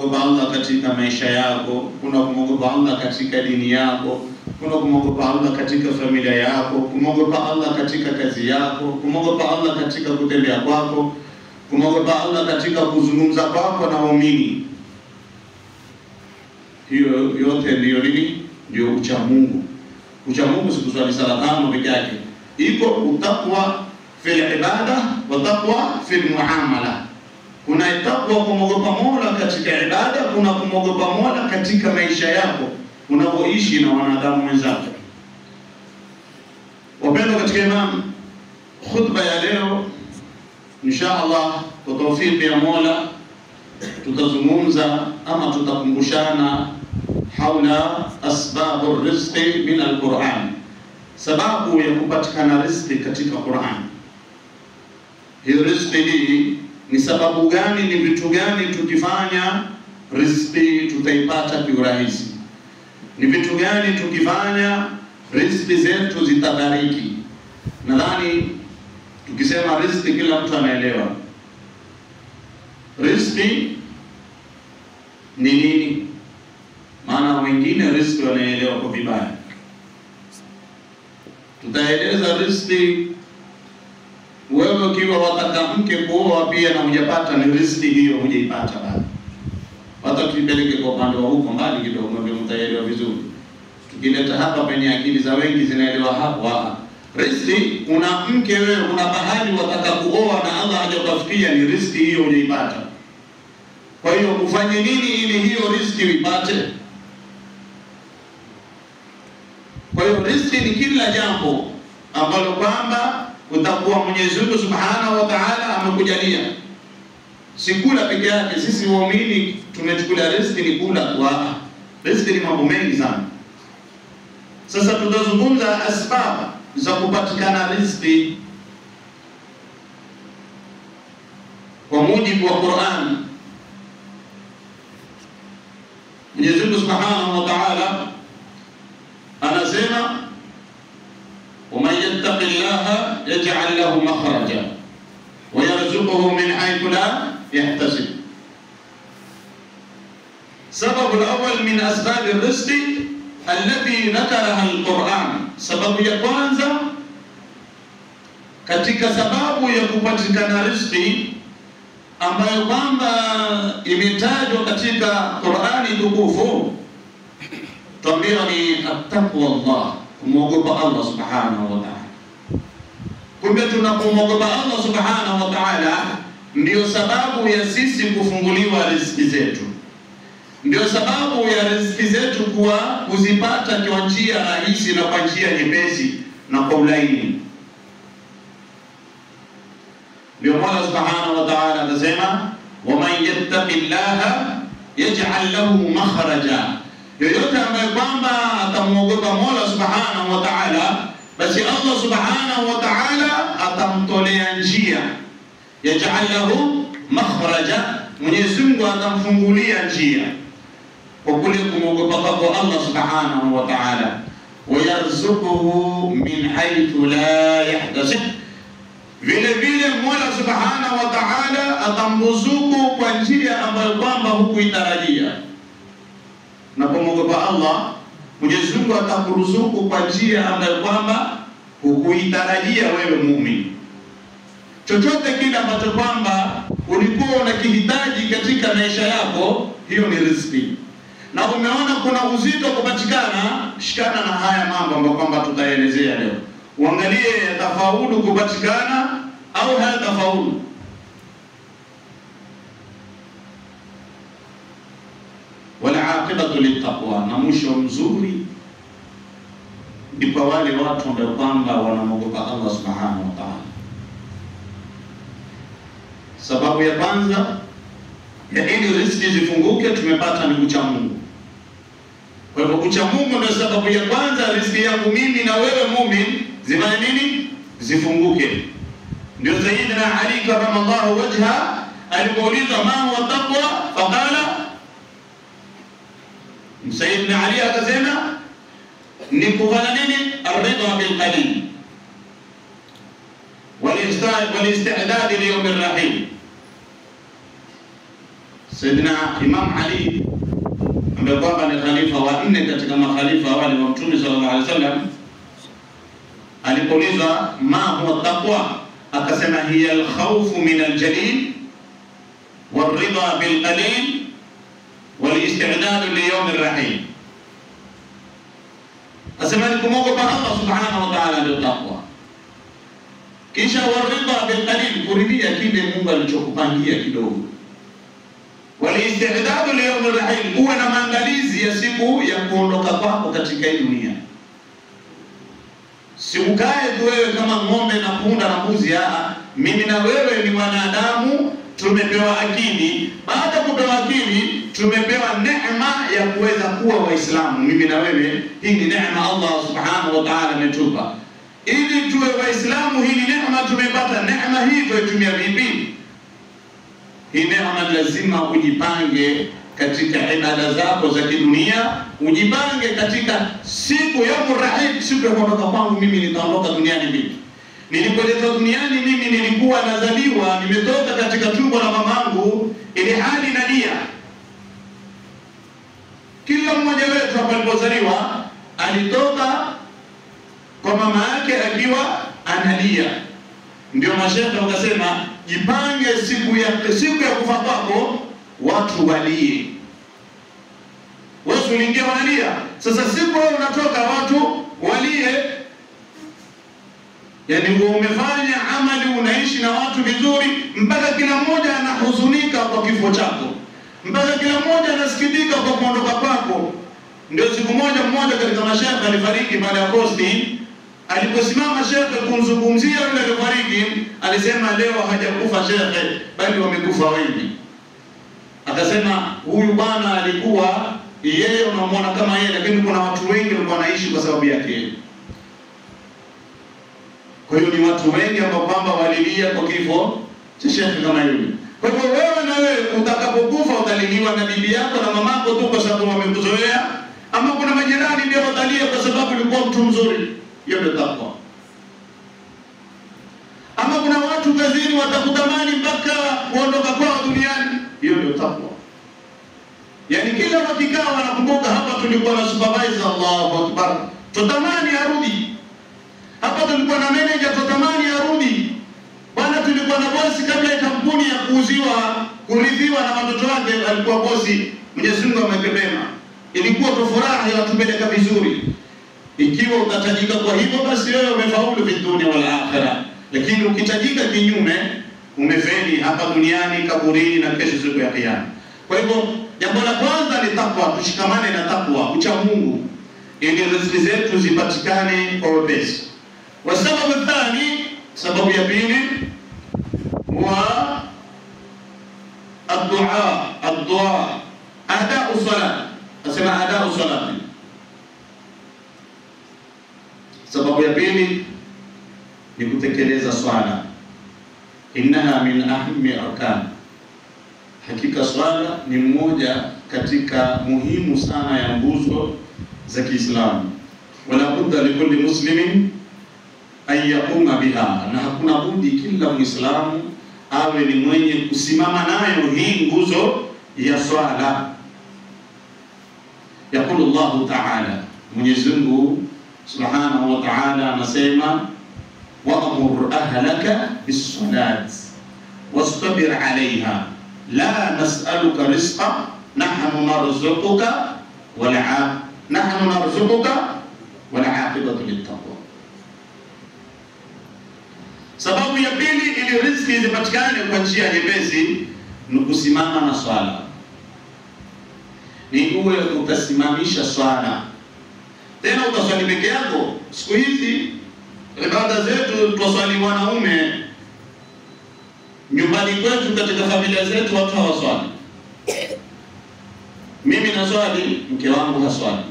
kumwogopa Allah katika maisha yako, kuna kumwogopa Allah katika dini yako, kuna kumwogopa Allah katika familia yako, kumwogopa Allah katika kazi yako, kumwogopa Allah katika kutembea kwako, kumwogopa Allah katika kuzungumza kwako na waumini. Hiyo yote ndiyo nini? Ndio ucha Mungu. Ucha Mungu si kuswali sala tano peke yake. Iko utaqwa fil ibada wa taqwa fil muamala. Kuna takwa kumwogopa Mola katika ibada, kuna kumwogopa Mola katika maisha yako unapoishi na wanadamu wenzako. Wapendwa katika imani, khutba ya leo insha Allah kwa tawfiki ya Mola tutazungumza ama tutakumbushana haula asbabu rizqi min al-Qur'an, sababu ya kupatikana riziki katika Qur'an. Hii riziki hii ni sababu gani, ni vitu gani tukifanya riziki tutaipata kiurahisi? Ni vitu gani tukifanya riziki zetu zitabariki? Nadhani tukisema riziki kila mtu anaelewa. Riziki ni nini? Maana wengine riziki wanaelewa kwa vibaya. Tutaeleza riziki. Wewe ukiwa wataka mke kuoa pia na hujapata, ni riziki hiyo hujaipata bado. Hata tupeleke kwa upande wa huko mbali kidogo ndio mtaelewa vizuri. Tukileta hapa penye akili za wengi zinaelewa hapo. Riziki, una mke wewe, una bahari wataka kuoa na Allah hajakufikia, ni riziki hiyo hujaipata. Kwa hiyo ufanye nini ili hiyo riziki uipate? Kwa hiyo riziki ni kila jambo ambalo kwamba utakuwa Mwenyezi Mungu Subhanahu wa Ta'ala amekujalia. Si kula peke yake. Sisi waumini tumechukua riziki ni kula tu. Riziki ni mambo mengi sana. Sasa tutazungumza asbabu za kupatikana riziki kwa mujibu wa Qur'an. Mwenyezi Mungu Subhanahu wa Ta'ala anasema ومن يتق الله يجعل له مخرجا ويرزقه من حيث لا يحتسب. سبب الأول من أسباب الرزق التي ذكرها القرآن. سبب ya kwanza katika sababu ya kupatikana riziki ambayo kwamba imetajwa katika Qur'ani tukufu, tuambiwa ni at-taqwa Allah, kumwogopa Allah Subhanahu wa Ta'ala. Kumbe tunapomwogopa Allah Subhanahu wa Ta'ala ndio sababu ya sisi kufunguliwa riziki zetu, ndio sababu ya riziki zetu kuzipata kwa njia rahisi na kwa njia nyepesi na kwa ulaini. Ndio Mola Subhanahu wa Ta'ala anasema waman yattaqillaha yaj'al lahu makhraja. Yoyote ambaye kwamba atamwogopa Mola Subhanahu wa Ta'ala, basi Allah Subhanahu wa Ta'ala atamtolea njia. Yaj'al lahu makhraja, Mwenyezi Mungu atamfungulia njia kwa kule kumwogopa kwa Allah Subhanahu wa Ta'ala. Wayarzuquhu min haythu la yahtasib, vile vile Mola Subhanahu wa Ta'ala atamruzuku kwa njia ambayo kwamba hukuitarajia. Na kumwogopa Allah, Mwenyezi Mungu atakuruzuku kwa njia ambayo kwamba hukuitarajia wewe muumini. Chochote kile ambacho kwamba ulikuwa unakihitaji katika maisha yako, hiyo ni riziki. Na umeona kuna uzito kupatikana, shikana na haya mambo ambayo kwamba tutaelezea leo. Uangalie yatafaulu kupatikana au hayatafaulu. Wala aqibatu littaqwa, na mwisho mzuri ni kwa wale watu ambao kwamba wanamwogopa Allah Subhanahu wa Ta'ala. Sababu ya kwanza ya ili riziki zifunguke tumepata ni kucha Mungu. Kwa hivyo kucha Mungu ndio sababu ya kwanza riziki yangu mimi na wewe muumini zifanye nini? Zifunguke. Ndio Sayyidina Ali karamallahu wajha alipoulizwa ma huwa taqwa, faqala, Sayyidina Ali akasema ni kufanya nini? Ar-ridha bil qalil wal istidad li yawm ar-rahim. Sayyidina Imam Ali ambaye kwamba ni khalifa wa 4 katika makhalifa wale wa Mtume sallallahu alaihi wasallam, alipoulizwa ma huwa taqwa, akasema hiya al-khawfu min al-jalil wal-ridha bil-qalil wal-istidad li-yawm ar-rahim. Asema ni kumwogopa Allah subhanahu wa ta'ala ndio taqwa. Kisha wal-ridha bil-qalil, kuridhia kile Mungu alichokupangia kidogo. Wal-istidad li-yawm ar-rahim, uwe na maandalizi ya siku ya kuondoka kwako katika hii dunia. Si ukae tu wewe kama ng'ombe na punda na mbuzi. Mimi na wewe ni wanadamu, tumepewa akili. Baada ya kupewa akili, tumepewa neema ya kuweza kuwa Waislamu. Mimi na wewe, hii ni neema Allah subhanahu wa ta'ala ametupa. Ili tuwe Waislamu, hii ni neema tumepata. Neema hii tuitumia vipi? Hii neema lazima ujipange katika ibada zako za kidunia, ujipange katika siku ya Rahim, siku ya kuondoka kwangu mimi. Nitaondoka duniani vipi? Nilipoletwa duniani mimi nilikuwa nazaliwa, nimetoka katika tumbo la mamangu ili hali nalia. Kila mmoja wetu hapa alipozaliwa alitoka kwa mama yake akiwa analia. Ndio mashaikh wakasema jipange siku ya kufa kwako watu walie. Wewe uliingia wanalia. Sasa siku wewe unatoka watu walie. Yani umefanya amali, unaishi na watu vizuri, mpaka kila mmoja anahuzunika kwa kifo chako, mpaka kila mmoja anasikitika kwa kuondoka kwako. Ndio siku mmoja katika mashaikh alifariki baada ya posti. Aliposimama shekhe kumzungumzia yule aliyefariki, alisema leo hajakufa shekhe, bali wamekufa wengi. Akasema huyu bwana alikuwa yeye unamwona kama yeye, lakini kuna watu wengi walikuwa wanaishi kwa sababu yake. Kwa hiyo ni watu wengi ambao kwamba walilia kwa kifo cha shekhe kama yule. Kwa hivyo wewe na wewe utakapokufa utaliliwa na bibi yako na mamako tu kwa sababu wamekuzoea, ama kuna majirani ndio watalia kwa sababu ulikuwa mtu mzuri. Hiyo ndio takwa. Ama kuna watu kazini watakutamani mpaka kuondoka kwao duniani. Hiyo ndio takwa. Yani kila wakikaa wanakumbuka, hapa tulikuwa na supervisor, Allahu Akbar, tutamani arudi. Hapa tulikuwa na manager, tutamani arudi. Bwana tulikuwa na bosi kabla ya kampuni ya kuridhiwa na watoto wake, alikuwa bosi, Mwenyezi Mungu amekebema. Ilikuwa furaha ya watupeleka vizuri. Ikiwa utatajika kwa hivyo, basi wewe umefaulu fi dunia wal akhirah. Lakini ukitajika kinyume, umefeli hapa duniani, kaburini na kesho siku ya kiyama. Kwa hivyo jambo la kwanza ni takwa, tushikamane na takwa, ucha Mungu, ili riziki zetu zipatikane kwa wepesi. Wa sababu thani, sababu ya pili, wa ad-du'a, ada'u salat. Asema ada'u salat. Sababu ya pili ni kutekeleza swala. Innaha min ahammi arkan. Hakika swala ni mmoja katika muhimu sana ya nguzo za Kiislamu. Wala budda likulli muslimin an yaquma biha, na hakuna budi kila Muislamu awe ni mwenye kusimama nayo hii nguzo ya swala. Yaqulu Allah Ta'ala, Mwenyezi Mungu Subhanahu wa Ta'ala anasema wa'mur ahlaka bis-salat wastabir 'alayha la nas'aluka rizqan nahnu narzuquka wal 'aqibatu lit-taqwa. Sababu ya pili ili riziki zipatikane kwa njia nyepesi ni kusimama na swala. Ni uwe utasimamisha swala. Tena utaswali peke yako. Siku hizi ibada zetu twaswali wanaume. Nyumbani kwetu katika familia zetu watu hawaswali. Mimi naswali, mke wangu haswali.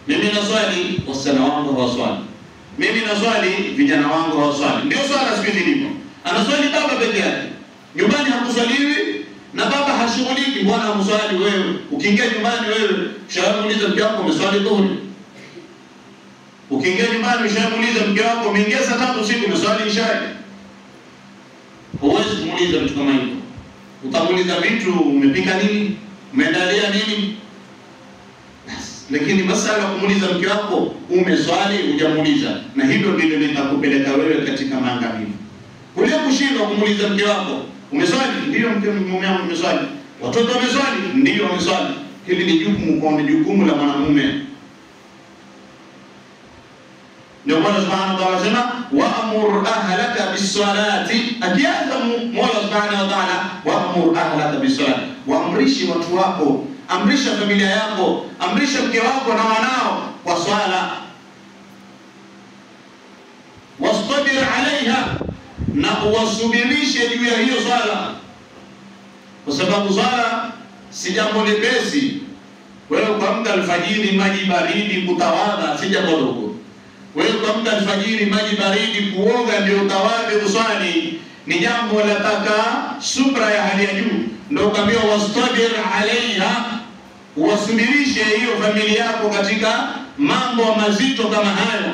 Mimi naswali, wasichana wangu hawaswali. Mimi naswali, vijana wangu hawaswali. Ndio swala siku hizi lipo. Anaswali baba peke yake. Nyumbani hakuswaliwi na baba hashughuliki. Bwana hamswali wewe. Ukiingia nyumbani wewe, ushamuuliza mke wako umeswali dhuhuri? Ukiingia nyumbani ushamuuliza mke wako umeingia saa 3 usiku umeswali isha? Huwezi kumuuliza mtu kama hivyo. utamuuliza vitu, umepika nini, umeandalia nini. Lakini masala kumuuliza mke wako umeswali, hujamuuliza, na hilo ndilo litakupeleka wewe katika maangamivu. Kule kushindwa kumuuliza mke wako umeswali, ndio mume wangu umeswali, watoto wameswali, ndio wameswali. Hili ni jukumu la mwanamume. Ndio Mola Subhanahu wa Ta'ala anasema wa'mur ahlaka bis-salati. Akianza Mola Subhanahu wa Ta'ala wa'mur ahlaka bis-salati, waamrishi watu wako, amrisha familia yako, amrisha mke wako na wanao kwa swala. Wastabir alaiha, na uwasubirishe juu ya hiyo swala, kwa sababu swala si jambo lepesi. Wewe kuamka alfajiri maji baridi kutawadha si jambo dogo. Wewe kuamka alfajiri maji baridi kuoga ndio utawadhe uswali ni jambo lataka subra ya hali ya juu. Ndio kaambiwa wastabir alaiha, uwasubirishe hiyo familia yako katika mambo mazito kama hayo.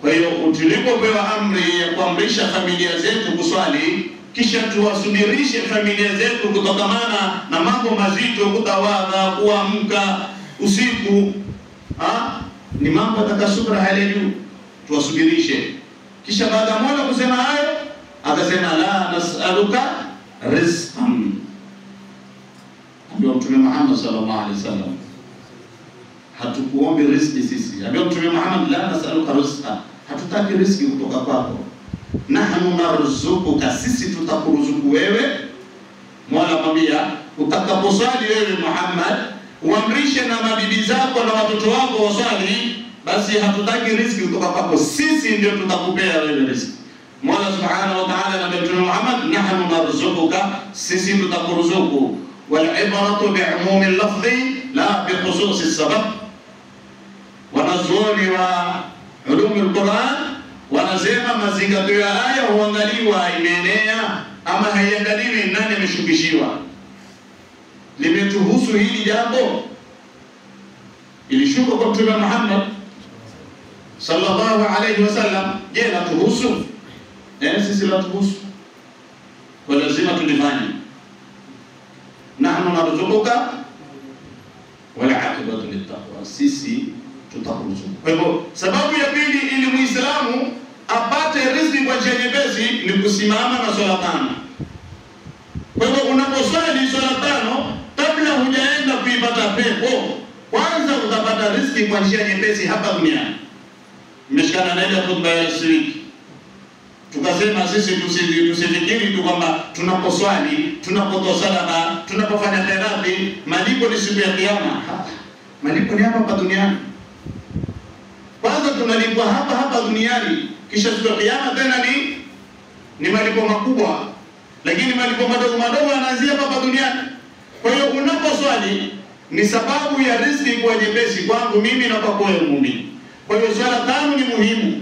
Kwa hiyo tulipopewa amri ya kuamrisha familia zetu kuswali, kisha tuwasubirishe familia zetu kutokamana na mambo mazito, kutawadha, kuamka usiku, ni mambo atakasubra hali ya juu, tuwasubirishe. Kisha baada ya Mola kusema hayo, akasema la nas'aluka rizqan. Ndio Mtume Muhammad sallallahu alaihi wasallam, hatukuombi riziki sisi. Ndio Mtume Muhammad, la nas'aluka rizqan, hatutaki riziki kutoka kwako, nahnu narzuquka, sisi tutakuruzuku wewe. Mola mwambia utakaposwali wewe Muhammad, uamrishe na mabibi zako na watoto wako waswali, basi hatutaki riziki kutoka kwako, sisi ndio tutakupea wewe riziki. Mola Subhanahu wa Ta'ala na Mtume Muhammad, nahnu narzuquka, sisi tutakuruzuku. Wal ibratu bi'umumi al-lafzi la bi khususi as-sabab. Wanazuoni wa ulumi al-Quran wanasema mazingatio ya aya huangaliwa imeenea ama haiangaliwi nani ameshukishiwa. Limetuhusu hili jambo, ilishuka kwa Mtume Muhammad sallallahu alayhi wasallam. Je, la tuhusu? Sisi la tuhusu, kwa lazima tulifanye. Nahnu narzuquka wal aqibatu littaqwa, sisi tutakuruzuku. Kwa hivyo sababu ya pili ili Muislamu apate riziki kwa njia nyepesi ni kusimama na swala tano. Kwa hivyo unaposwali swala tano, kabla hujaenda kuipata pepo, kwanza utapata riziki kwa njia nyepesi hapa duniani. Nimeshikana na ile khutba ya wiki, tukasema sisi tusifikiri tu kwamba tunaposwali, tunapotoa sadaka, tunapofanya khairati malipo ni siku ya kiyama. Malipo ni hapa duniani. Kwanza tunalipwa hapa duniani, kisha siku ya kiyama tena ni malipo makubwa, lakini malipo madogo yanaanzia hapa duniani. Kwa hiyo unaposwali ni sababu ya riziki kwa nyepesi kwangu mimi na kwa wewe muumini. Kwa hiyo swala tano ni muhimu.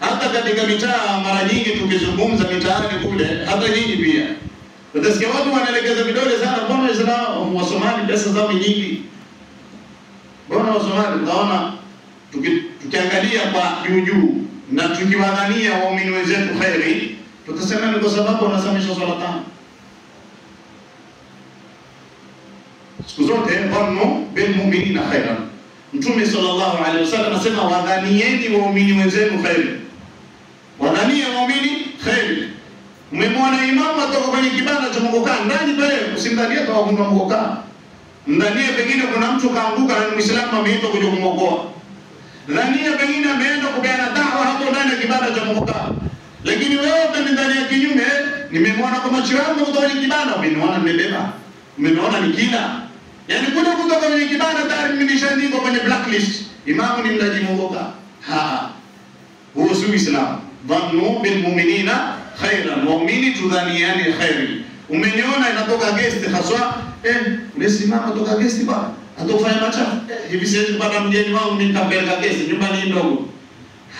Hata katika mitaa mara nyingi tukizungumza mitaani kule, hata nyinyi pia utasikia watu wanaelekeza vidole sana, mbona Waislamu wa Somali pesa zao nyingi? Mbona wa Somali? Utaona tukiangalia kwa juu na tukiwadhania waumini wenzetu khairi, tutasema ni kwa sababu wanasamisha swala tano. Siku zote dhannu bil mu'minina khairan. Mtume sallallahu alaihi wasallam anasema wadhanieni waumini wenzenu khairi. Wadhanie waumini khairi. Umemwona imamu atoka kwenye kibanda cha mgokaa ndani pale, usimdhanie kwa kundi mgokaa. Mdhanie pengine kuna mtu kaanguka na Muislamu ameitwa kuja kumwokoa. Dhania pengine ameenda kupeana dawa hapo ndani ya kibanda cha mgokaa. Lakini wewe utandania kinyume, nimemwona kwa macho yangu kutoka kwenye kibanda, umeniona nimebeba. Umeniona nikila. Yaani kuna kutoka kwenye kibanda tayari nimeshaandikwa kwenye blacklist. Imamu ni mlaji mwokoka. Huo si Uislamu. Dhannu bil mu'minina khairan, waumini tudhaniani khairi. Umeniona inatoka guest haswa, umesimama toka guest bwana, atofanya machafu. Hivi siwezi kupata mgeni wangu nikampeleka guest, nyumba ni ndogo.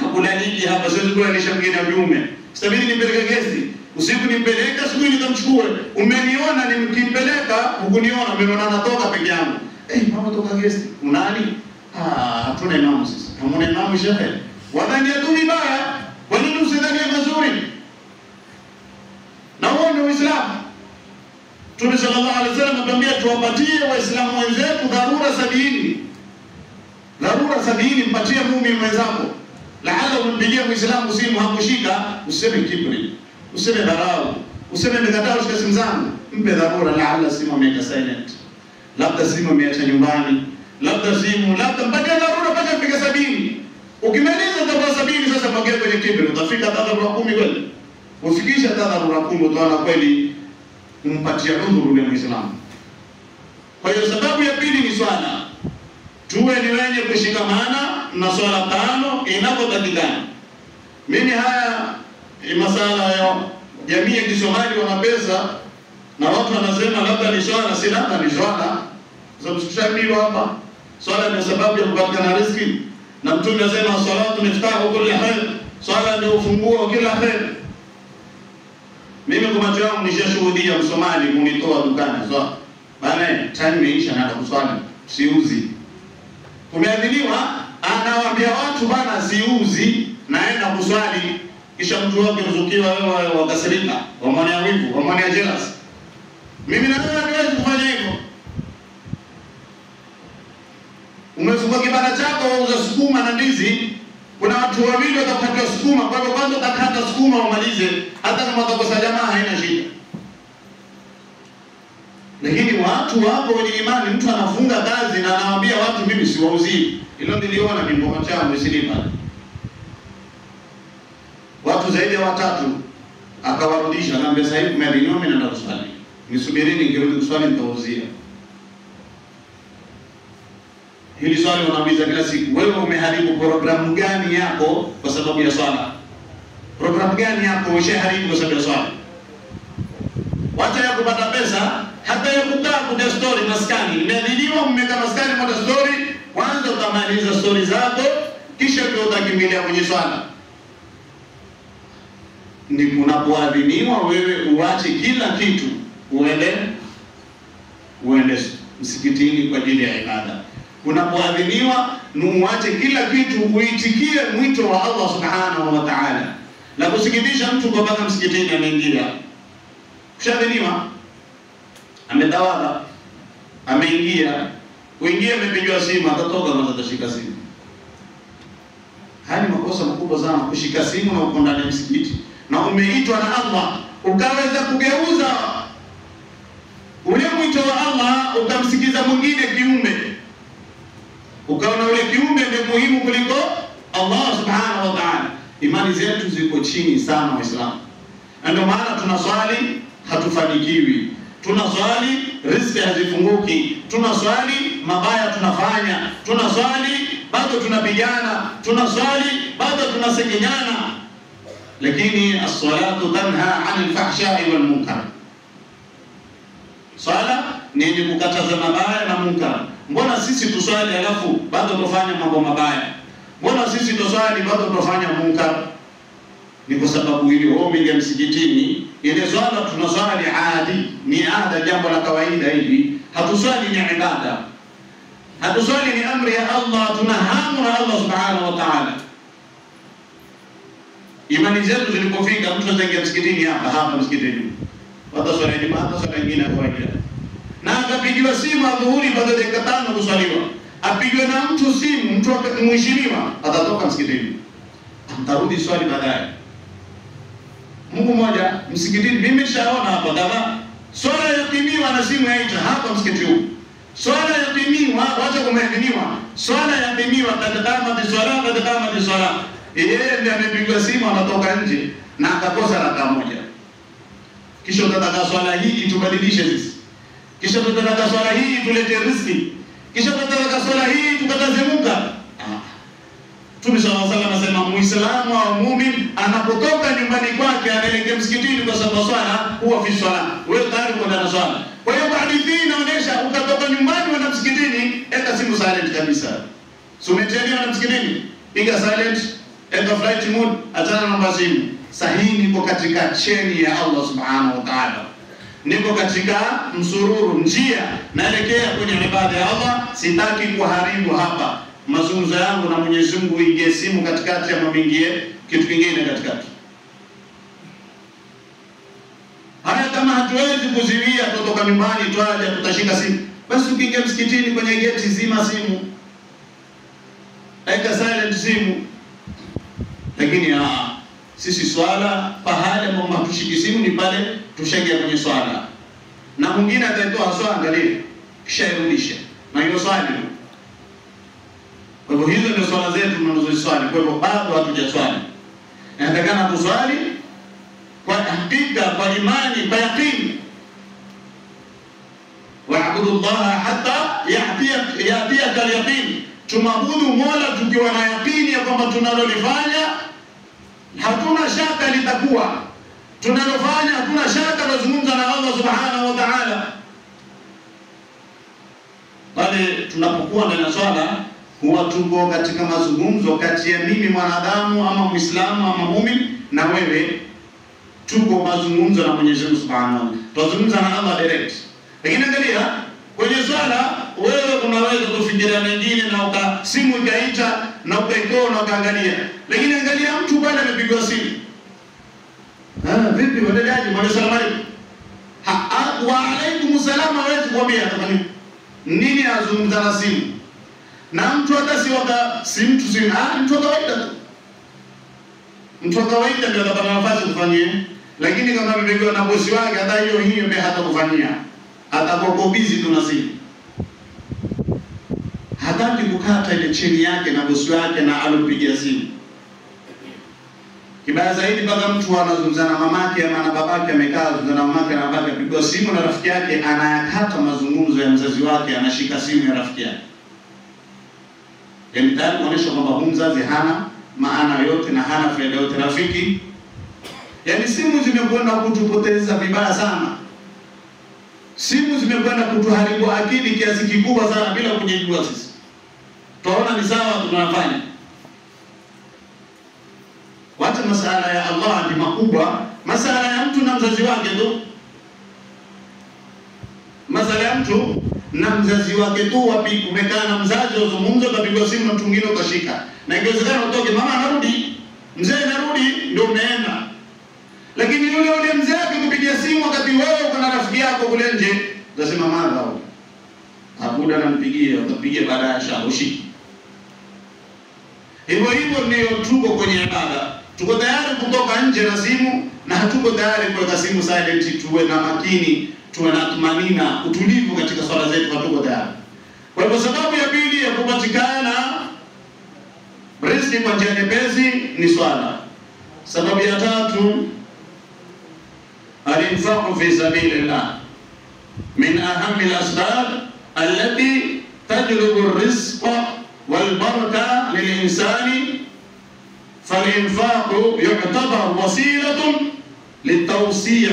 Hakuna liki hapa, siwezi kualisha mgeni wa kiume. Sitabidi nimpeleke guest. Usiku nimpeleka, siku nikamchukue. Umeniona nikimpeleka, hukuniona, umeniona natoka peke yangu. Mama toka guest, unani? Hatuna imamu sisi. Hamuna imamu shehe. Wadhania tu vibaya, kwa nini usidhanie mazuri? ni Uislamu. Mtume sallallahu alaihi wasallam anatuambia tuwapatie waislamu wenzetu dharura 70. Dharura 70 mpatie muumini mwenzako. Lahala umpigie Muislamu simu hakushika, useme kibri, useme dharau, useme nimekataa kushika simu zangu. Mpe dharura, lahala simu ameweka silent. Labda simu ameacha nyumbani, labda mpaka dharura mpaka fika 70. Ukimaliza dharura 70 sasa mpaka kwenye kibri, utafika dharura 10 kweli. Ufikisha dharura 10 utaona kweli umpatia udhuru ule Muislamu. Kwa hiyo sababu ya pili ni swala. Tuwe ni wenye kushikamana na swala 5 inapotakikana. Mimi haya masala ya jamii ya Kisomali wana pesa na watu wanasema labda ni swala, si labda ni swala. Sababu tushaambiwa hapa swala ni sababu ya kupatikana riziki, na Mtume anasema salatu miftahu kulli khair, swala ndio ufunguo wa kila khair. Mimi kwa macho yangu nishashuhudia Msomali kunitoa dukani swala. Bana time imeisha na kuswali, siuzi. Kumeadhiniwa anawaambia watu bana siuzi, naenda kuswali, kisha mtu wake ruzukiwa wewe wakasirika, wamwonea wivu, wamwonea jealous. Mimi na wewe hatuwezi kufanya hivyo. Umefunga kibanda chako wauza sukuma na ndizi, kuna watu wawili watakata sukuma, kwa hivyo kwanza utakata sukuma umalize, hata kama utakosa jamaa haina shida. Lakini watu wapo wenye imani, mtu anafunga kazi na anawaambia watu mimi siwauzii. Hilo niliona ni mboma changu isilipa. Watu zaidi ya 3 akawarudisha, anaambia sasa hivi mmeadhiniwa mimi naenda kuswali. Nisubirini nikirudi kuswali nitauzia. Hili swali unauliza kila siku, wewe umeharibu programu gani yako kwa sababu ya swala? Programu gani yako umeshaharibu kwa sababu ya swala? Wacha ya kupata pesa, hata ya kukaa kuja story maskani. Imeadhiniwa mmeka maskani kwa story, kwanza utamaliza story zako, kisha ndio utakimbilia kwenye swala. Ni kunapoadhiniwa wewe uache kila kitu, uende msikitini kwa ajili ya ibada. Unapoadhiniwa uache kila kitu, uitikie mwito wa Allah subhanahu wa ta'ala. La kusikitisha mtu kwa mpaka msikitini ameingia. Kushadhiniwa, ametawadha, ameingia, kuingia amepigiwa simu, atatoka na atashika simu. Haya ni makosa makubwa sana, kushika simu na uko ndani ya msikiti. Na umeitwa na Allah, ukaweza kugeuza ule mwito wa Allah, ukamsikiza mwingine kiumbe. Ukaona ule kiumbe ndio muhimu kuliko Allah subhanahu wa ta'ala. Imani zetu ziko chini sana Waislamu. Ndio maana tunaswali hatufanikiwi. Tunaswali riziki hazifunguki. Tunaswali mabaya tunafanya. Tunaswali bado tunapigana. Tunaswali bado tunasengenyana. Lakini as-salatu tanha 'anil fahsha'i wal munkar. Swala ni kukataza mabaya na munkar. Mbona sisi tuswali alafu bado tufanye mambo mabaya? Mbona sisi tuswali bado tufanya munkar? Ni kwa sababu ile ombi ya msikitini, ile swala tunaswali adi, ni ada, jambo la kawaida hili. Hatuswali ni ibada. Hatuswali ni amri ya Allah, tunahamu na Allah subhanahu wa ta'ala. Imani zetu zilipofika, mtu anaingia msikitini hapa msikitini. Wataswali Jumaa, wataswali nyingine kwa kawaida. Na akapigiwa simu adhuhuri baada ya dakika 5 kuswaliwa. Apigwe na mtu simu, mtu mheshimiwa, atatoka msikitini. Atarudi swali baadaye. Mungu mmoja msikitini, mimi nishaona hapo kama swala yakimiwa na simu yaita hapa msikiti huu. Swala yakimiwa, wacha kumeadhiniwa. Swala yakimiwa katika swala. Yeye ndiye amepigwa simu, anatoka nje na akakosa raka moja. Kisha tutataka swala hii tubadilishe sisi. Kisha tutataka swala hii tulete riziki. Kisha tutataka swala hii tukataze munkar. Mtume sallallahu alaihi wasallam anasema Muislamu au muumini anapotoka nyumbani kwake anaelekea msikitini kwa sababu swala huwa fi swala. Wewe tayari kwenda na swala. Kwa hiyo hadithi hii inaonyesha ukatoka nyumbani kwenda msikitini, eka simu silent kabisa. Sumeteni na msikitini, piga silent, eka flight mode, achana na namba simu. Sahihi niko katika cheni ya Allah subhanahu wa ta'ala. Niko katika msururu, njia naelekea kwenye ibada ya Allah, sitaki kuharibu hapa mazungumzo yangu na Mwenyezi Mungu, ingie simu katikati ama mingie kitu kingine katikati. Haya, kama hatuwezi kuziwia kutoka nyumbani twaje tutashika simu, basi ukiingia msikitini kwenye geti zima simu, weka silent simu. Lakini sisi swala pahali ambapo hatushiki simu ni pale tushaingia kwenye swala, na mwingine ataitoa swala, angalia kisha irudisha na hiyo swali. Kwa hivyo hizo ndio swala zetu tunazoziswali. Kwa hivyo bado hatujaswali, inatakana tuswali kwa hakika, kwa imani, kwa yaqini. Wa'budu Allah hatta ya'tiyaka al-yaqin, tumabudu Mola tukiwa na yaqini ya kwamba tunalolifanya hatuna shaka litakuwa, tunalofanya hatuna shaka tunazungumza na Allah subhanahu wa ta'ala. Pale tunapokuwa ndani ya swala huwa tuko katika mazungumzo kati ya mimi mwanadamu ama Muislamu ama muumini na wewe, tuko mazungumzo na Mwenyezi Mungu Subhanahu wa Ta'ala, tunazungumza na Allah direct. Lakini angalia kwenye swala wewe unaweza kufikiria mengine na simu ikaita na ukaitoa na ukaangalia. Lakini angalia mtu pale amepigwa simu, vipi wadadaji, mwalimu salamu alaykum, wa alaykum salaam, hawezi kuambia atakani nini, azungumza na simu. Na mtu hata si mtu mtu wa kawaida tu, mtu wa kawaida ndio atapata nafasi kufanyia. Lakini kama amepigwa na bosi wake, hata hiyo ndio hata kufanyia, atakuwa busy tu na simu, hataki kukata ile chini yake na bosi wake na alopigia simu. Kibaya zaidi mpaka mtu anazungumza na mamake ama na babake, amekaa anazungumza na mamake na babake, apigwa simu na rafiki yake, anayakata mazungumzo ya mzazi wake, anashika simu ya rafiki yake. Yaani tayari kuonyesha kwamba huyu mzazi hana maana yote na hana faida yote rafiki. Yaani simu zimekwenda kutupoteza vibaya sana. Simu zimekwenda kutuharibu akili kiasi kikubwa sana bila kujijua sisi. Tunaona ni sawa tunafanya. Wacha masala ya Allah ni makubwa, masala ya mtu na mzazi wake tu. Masala ya mtu na mzazi wake tu, wapi umekaa na mzazi uzungumzo, kapigwa simu na mtu mwingine ukashika. Na ingewezekana utoke, mama anarudi, mzee anarudi, ndio umeenda. Lakini yule mzee akikupigia simu wakati wewe uko na rafiki yako kule nje, unasema mara au hakuda nampigia, utapigia baadaye asharushi. Hivyo ndio tuko kwenye ibada. Tuko tayari kutoka nje na simu, na hatuko tayari kuweka simu silent, tuwe na makini, tuwe na tumanina, utulivu katika swala zetu, hatuko tayari. Kwa hivyo sababu ya pili ya kupatikana riziki kwa njia nyepesi ni swala. Sababu ya tatu, al-infaq fi sabilillah min aham al-asbab allati tajlibu ar-rizqa wal baraka lil-insani. فالإنفاق يعتبر وسيلة لتوسيع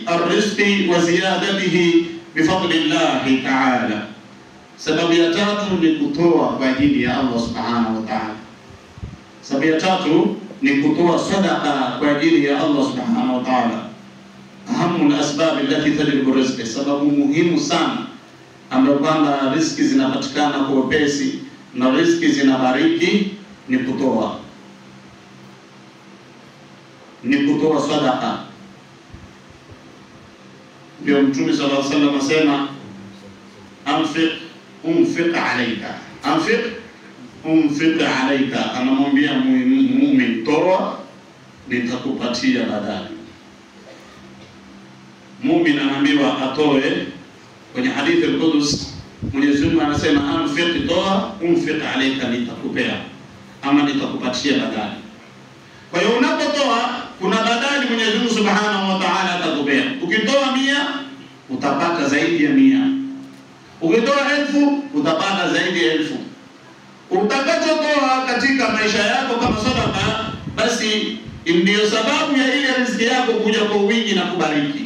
الرزق وزيادته بفضل الله تعالى. Sababu ya tatu ni kutoa kwa ajili ya Allah subhanahu wa ta'ala. Sababu ya tatu ni kutoa sadaqa kwa ajili ya Allah subhanahu wa ta'ala. Ahamu al-asbab allati tajlibu rizq, sababu muhimu sana ambapo kwamba riziki zinapatikana kwa wepesi na riziki zinabariki ni kutoa. Ni kutoa sadaqa. Ndio Mtume sallallahu alaihi wasallam asema unfiq alayka, anamwambia muumini, toa nitakupatia badali. Muumini anaambiwa atoe. Kwenye hadithi al-Qudus Mwenyezi Mungu anasema toa, unfiq alayka, nitakupea ama nitakupatia badali. Kwa hiyo unapotoa kuna badali Mwenyezi Mungu Subhanahu wa Ta'ala atakupea. Ukitoa 100 utapata zaidi ya 100. Ukitoa 1000 utapata zaidi ya 1000. Utakachotoa katika maisha yako kama sadaqa, basi ndio sababu ya ile riziki yako kuja kwa wingi na kubariki.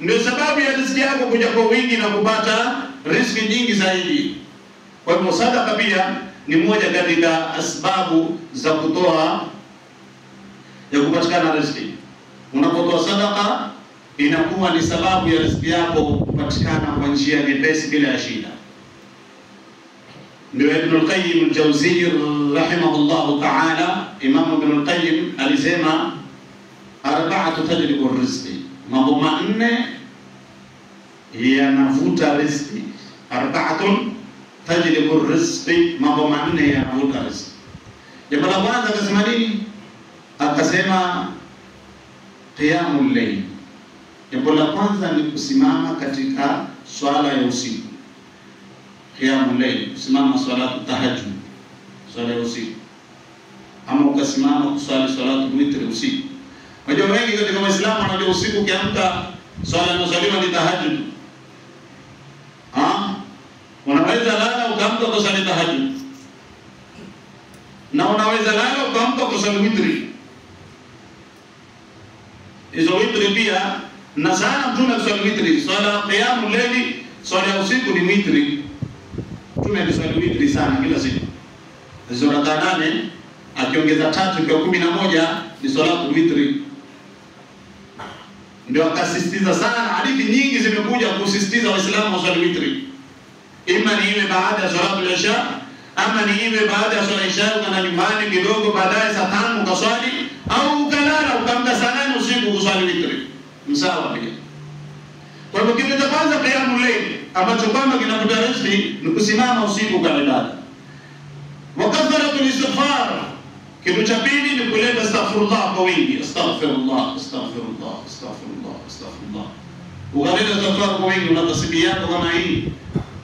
Ndio sababu ya riziki yako kuja kwa wingi na kupata riziki nyingi zaidi. Kwa hivyo sadaqa pia ni moja katika asbabu za kutoa ya kupatikana riziki. Unapotoa sadaqa inakuwa ni sababu ya riziki yako kupatikana kwa njia nyepesi bila ya shida. Ndio Ibn al-Qayyim al-Jawziyyi rahimahullah ta'ala, Imam Ibn al-Qayyim alisema arba'atu tajlibu ar-rizqi, mambo manne yanavuta riziki. Arba'atun tajlibu rizqi, mambo manne yanavuta riziki. Jambo la kwanza akasema nini? Akasema qiyamul layl. Jambo la kwanza ni kusimama katika swala ya usiku. Qiyamul layl, kusimama swala tahajjud, swala ya usiku. Ama ukasimama kuswali salatu witri usiku. Unajua wengi katika Waislamu wanajua usiku ukiamka swala inaswaliwa ni tahajjud. Unaweza lala ukaamka kuswali tahajjud. Na unaweza lala ukaamka kuswali witri. Hizo witri pia na sana mtume kuswali witri. Swala qiyamul layl, swala ya usiku ni witri. Mtume aliswali witri sana kila siku. Hizo raka 8 akiongeza 3 kwa 11 ni salatu witri. Ndio akasisitiza sana. Hadithi nyingi zimekuja kusisitiza Waislamu waswali witri. Ima ni iwe baada ya salatu isha, ama ni iwe baada ya swala isha kana nyumbani kidogo baadaye saa 5 ukaswali, au ukalala ukamka saa 8 usiku kuswali witri. Msawa pia. Kwa hivyo kitu cha kwanza qiyamul layl ambacho kwamba kinakuta riziki ni kusimama usiku kwa ibada. Wa kathratul istighfar. Kitu cha pili ni kuleta astaghfirullah kwa wingi. Astaghfirullah, astaghfirullah, astaghfirullah, astaghfirullah. Ukaleta astaghfirullah kwa wingi, una tasbihi yako kama hii.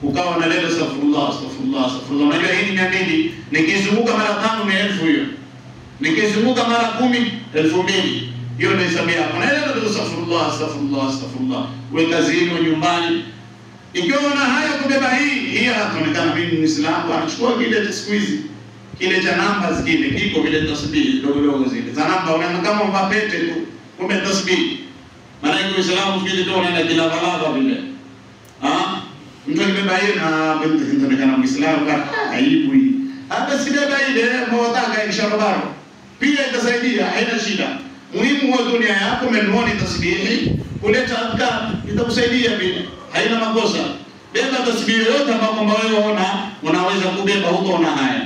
Ukawa unaleta astaghfirullah, astaghfirullah, astaghfirullah. Unajua hii ni 200. Nikizunguka mara 5 ni 1000 hiyo. Nikizunguka mara 10 2000. Hiyo ndio hesabu yako. Unaeleza astaghfirullah, astaghfirullah, astaghfirullah. Wewe kazini, nyumbani. Ikiwa una haya kubeba hii hataonekana mimi ni Muislamu. Anachukua kile siku hizi. Kile cha namba zingine kiko vile tasbihi dogo zile. Za namba unaona kama mpapete tu. Kumbe tasbihi. Maana hiyo Uislamu vile tu unaenda kila balagha vile. Mtu akibeba hiyo na inaonekana Muislamu kana aibu hii. Hata sibeba ile mwataka inshallah. Pia itasaidia, haina shida. Muhimu wa dunia yako umenuoni tasbihi, kuleta adhkar itakusaidia pia. Haina makosa. Beba tasbihi yote ambayo kwamba wewe unaweza kubeba huko una haya.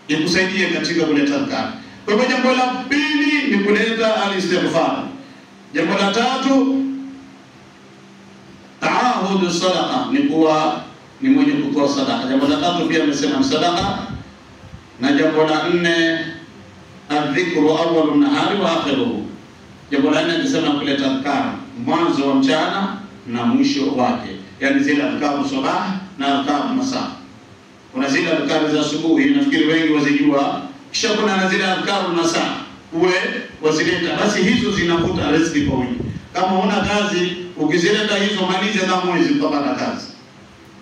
Ikusaidie katika kuleta adhkar. Kwa hivyo jambo la pili ni kuleta al-istighfar. Jambo la tatu ta'ahudu sadaqa, ni kuwa ni mwenye kutoa sadaka. Jambo la tatu pia amesema sadaqa. Na jambo la 4 adhikru awwalu nahari wa akhiruhu. Jambo la 4 anasema kuleta adhkar mwanzo wa mchana na mwisho wake. Yaani zile adhkar sabah na adhkar masaa. Kuna zile adhkar za asubuhi nafikiri wengi wazijua. Kisha kuna na zile adhkar masaa. Uwe wazileta basi hizo zinavuta riziki kwa wingi. Kama una kazi ukizileta hizo malize kama mwezi utapata kazi.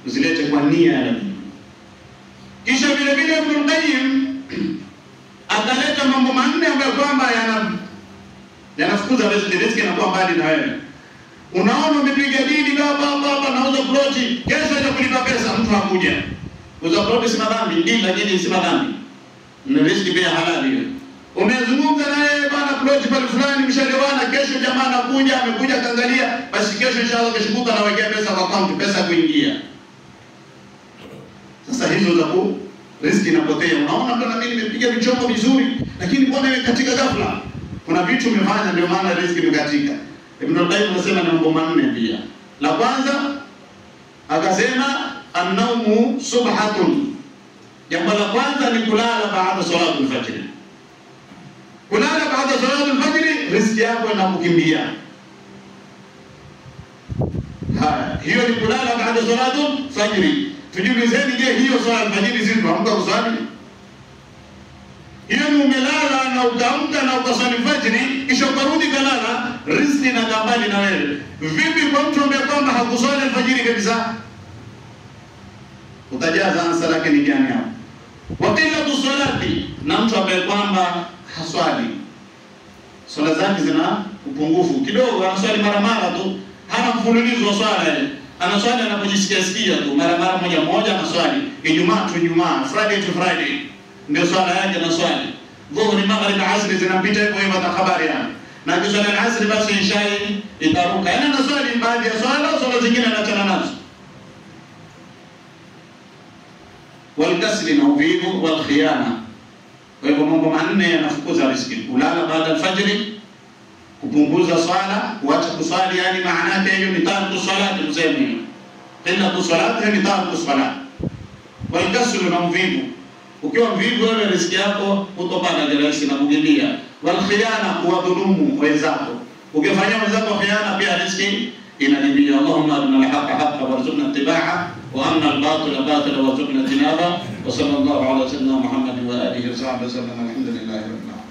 Uzilete kwa nia ya dini. Kisha vile vile Ibn Qayyim ataleta mambo manne ambayo kwamba yanafukuza riziki na kuwa mbali na wewe. Unaona umepiga dini baba nauza ploti, kesho aje kulipa pesa mtu hakuja. Uza ploti si madhambi, ndio lakini si madhambi. Ni riziki pia halali hiyo. Umezungumza na yeye bana ploti pale fulani mshalewana, kesho jamaa anakuja, amekuja kaangalia, basi kesho inshallah keshukuta nawekea pesa kwa account, pesa kuingia. Sasa hizo za riziki inapotea. Unaona bwana mimi nimepiga michongo vizuri, lakini bwana wewe katika ghafla kuna vitu umefanya ndio maana riziki imekatika. Ibn Qayyim anasema ni mambo manne pia. La kwanza akasema an-nawmu subhatun. Jambo la kwanza ni kulala baada salatu al-fajr. Kulala baada salatu al-fajr riziki yako inakukimbia. Hiyo ni kulala baada salatu al-fajr. Tujiulizeni, je, hiyo swala al-fajr sisi tuamka kuswali? Hiyo ni umelala na ukaamka na ukaswali fajri kisha ukarudi kalala, riziki na gambali na wewe. Vipi kwa mtu ambaye kwamba hakuswali alfajiri kabisa? Utajaza ansa lake ni gani hapo? Wakila tusalati, na mtu ambaye kwamba haswali, swala zake zina upungufu kidogo, anaswali mara tu, hana mfululizo wa swala ile. Anaswali anapojisikia tu, mara moja anaswali, Ijumaa tu Ijumaa, Friday to Friday. Ndio swala yake na swali. Dhuhuri, maghrib, asri zinapita hivyo hata habari yani. Na kisha al-asri basi isha itaruka. Yaani na swali baadhi ya swala zingine anaachana nazo. Wal kasli na uvivu wal khiyana. Kwa hivyo mambo manne yanafukuza riziki. Kulala baada al-fajr, kupunguza swala, kuacha kuswali, yani maana yake hiyo ni tarku salati, tuseme tena tu salati ni tarku salati. Kwa ikasulu na mvivu, ukiwa mvivu wewe riziki yako utopata kirahisi na kukimbia. Wal khiyana, kuwadhulumu wenzako, ukifanyia wenzako khiyana pia riziki inanibia. Allahumma arina al-haqqa haqqan warzuqna ittiba'a wa arina al-batila batilan warzuqna ijtinaba. Wa sallallahu ala sayyidina Muhammadin wa alihi wa sahbihi wa sallam. Alhamdulillahi rabbil alamin.